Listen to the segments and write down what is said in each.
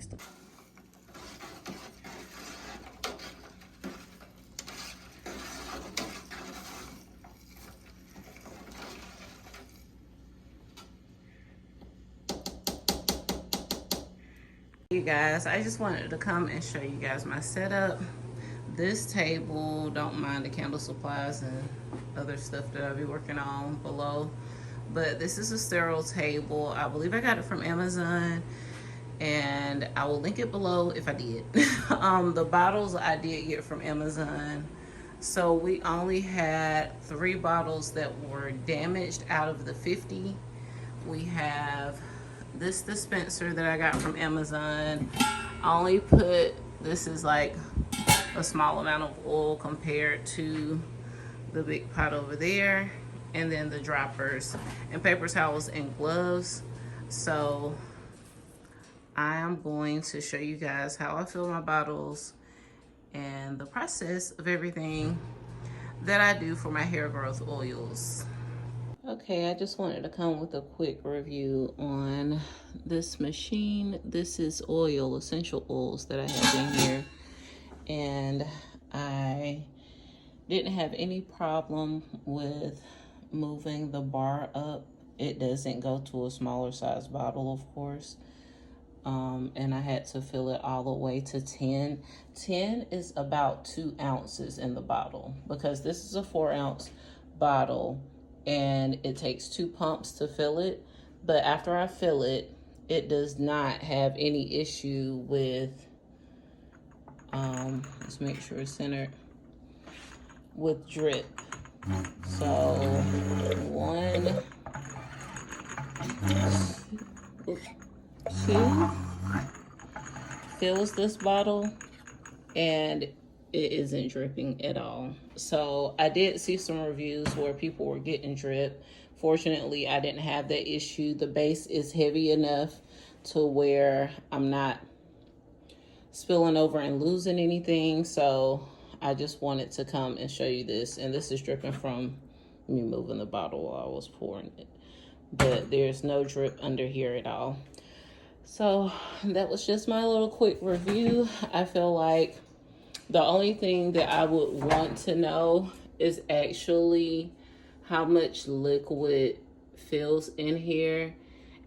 nice to. You guys, I just wanted to come and show you guys my setup. This table, don't mind the candle supplies and other stuff that I'll be working on below, but this is a sterile table. I believe I got it from Amazon, and I will link it below if I did. The bottles I did get from Amazon. So we only had 3 bottles that were damaged out of the 50. We have this dispenser that I got from Amazon. I only put, this is like a small amount of oil compared to the big pot over there, and then the droppers and paper towels and gloves. So I am going to show you guys how I fill my bottles and the process of everything that I do for my hair growth oils. Okay, I just wanted to come with a quick review on this machine. This is oil, essential oils that I have in here. And I didn't have any problem with moving the bar up. It doesn't go to a smaller size bottle, of course. And I had to fill it all the way to 10. 10 is about 2 ounces in the bottle, because this is a 4-ounce bottle and it takes 2 pumps to fill it. But after I fill it, it does not have any issue with, let's make sure it's centered, with drip. So 1, 2 fills this bottle and it isn't dripping at all. So I did see some reviews where people were getting drip. Fortunately, I didn't have that issue. The base is heavy enough to where I'm not spilling over and losing anything. So I just wanted to come and show you this. And this is dripping from me moving the bottle while I was pouring it. But there's no drip under here at all. So that was just my little quick review. I feel like the only thing that I would want to know is actually how much liquid fills in here.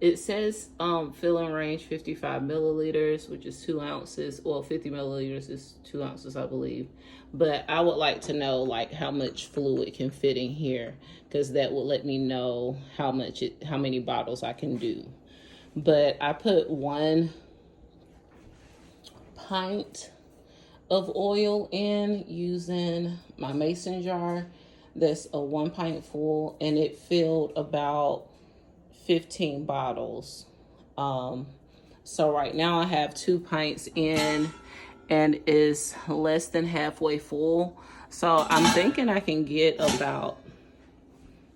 It says filling range 55 milliliters, which is 2 ounces. Well, 50 milliliters is 2 ounces, I believe. But I would like to know like how much fluid can fit in here, because that will let me know how many bottles I can do. But I put 1 pint of oil in using my mason jar. That's a 1 pint full, and it filled about 15 bottles. So right now I have 2 pints in and is less than halfway full. So I'm thinking I can get about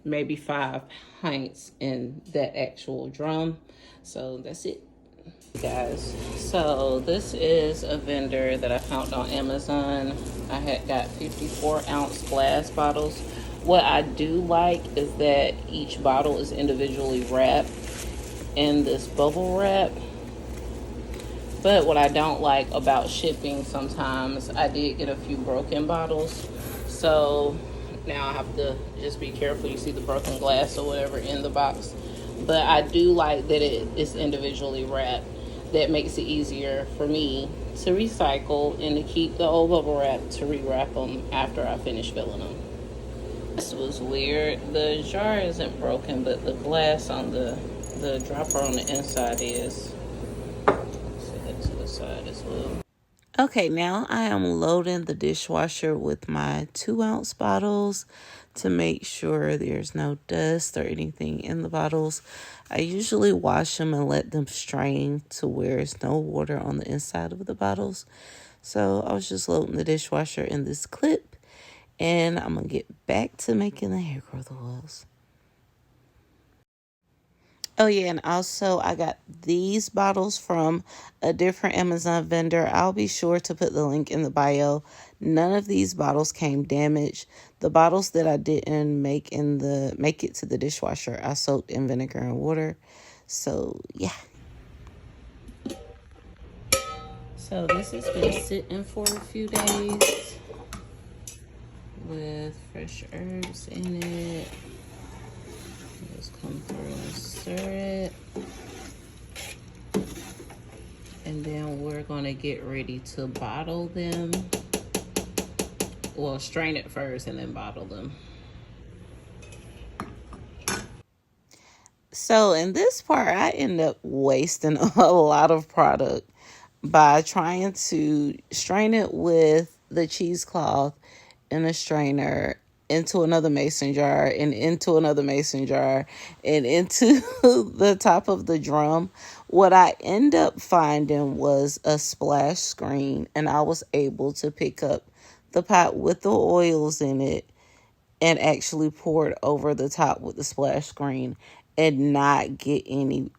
maybe 5 pints in that actual drum. So that's it, guys. So this is a vendor that I found on Amazon. I had got 54-ounce glass bottles. What I do like is that each bottle is individually wrapped in this bubble wrap. But what I don't like about shipping, sometimes I did get a few broken bottles. So now I have to just be careful. You see the broken glass or whatever in the box. But I do like that it is individually wrapped. That makes it easier for me to recycle and to keep the old bubble wrap to rewrap them after I finish filling them. This was weird. The jar isn't broken, but the glass on the dropper on the inside is. Set it to the side as well. Okay, now I am loading the dishwasher with my 2-ounce bottles to make sure there's no dust or anything in the bottles. I usually wash them and let them strain to where there's no water on the inside of the bottles. So I was just loading the dishwasher in this clip, and I'm going to get back to making the hair growth oils. Oh yeah, and also I got these bottles from a different Amazon vendor. I'll be sure to put the link in the bio. None of these bottles came damaged. The bottles that I didn't make it to the dishwasher, I soaked in vinegar and water. So yeah. So this has been sitting for a few days with fresh herbs in it. Just come through and stir it. And then we're gonna get ready to bottle them. Well, strain it first and then bottle them. So in this part, I end up wasting a lot of product by trying to strain it with the cheesecloth in a strainer into another mason jar and into another mason jar and into the top of the drum. What I end up finding was a splash screen, and I was able to pick up the pot with the oils in it and actually pour it over the top with the splash screen and not get any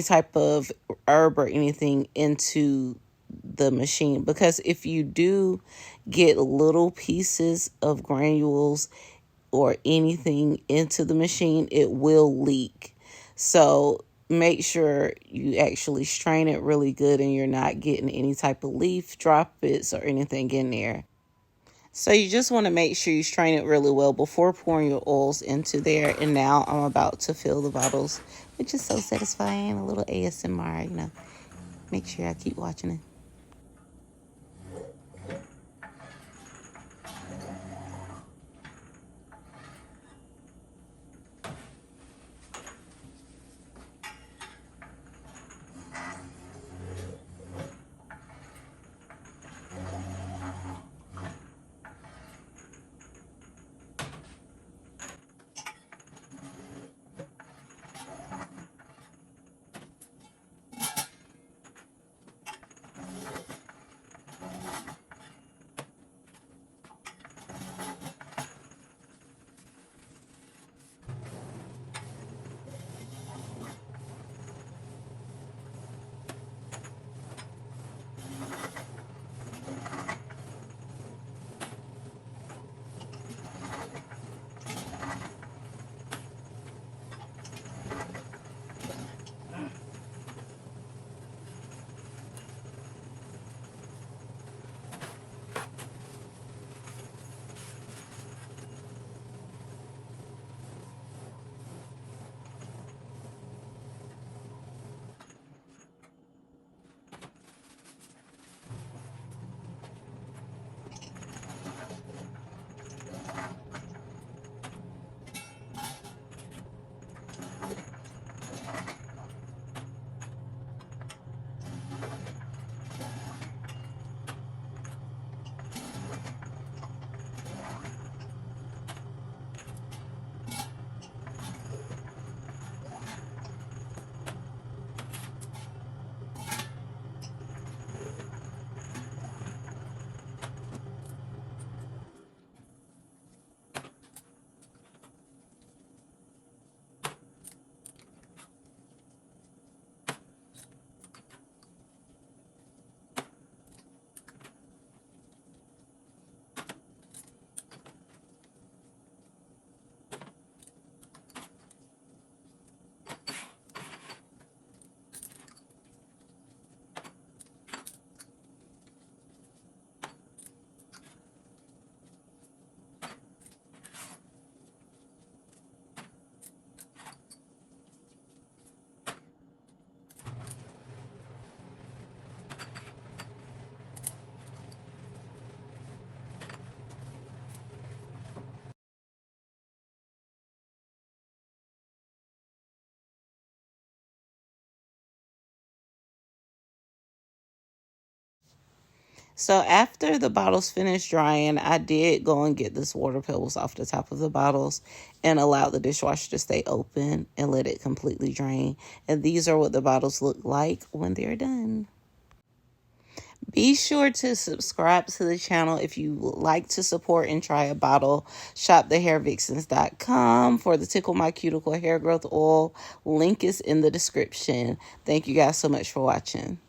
type of herb or anything into the machine. Because if you do get little pieces of granules or anything into the machine, it will leak. So make sure you actually strain it really good and you're not getting any type of leaf droplets or anything in there. So you just want to make sure you strain it really well before pouring your oils into there. And now I'm about to fill the bottles, which is so satisfying. A little ASMR, you know. Make sure I keep watching it. So after the bottles finished drying, I did go and get this water pebbles off the top of the bottles and allow the dishwasher to stay open and let it completely drain. And these are what the bottles look like when they're done. Be sure to subscribe to the channel if you would like to support and try a bottle. Shop thehairvixens.com for the Tickle My Cuticle Hair Growth Oil. Link is in the description. Thank you guys so much for watching.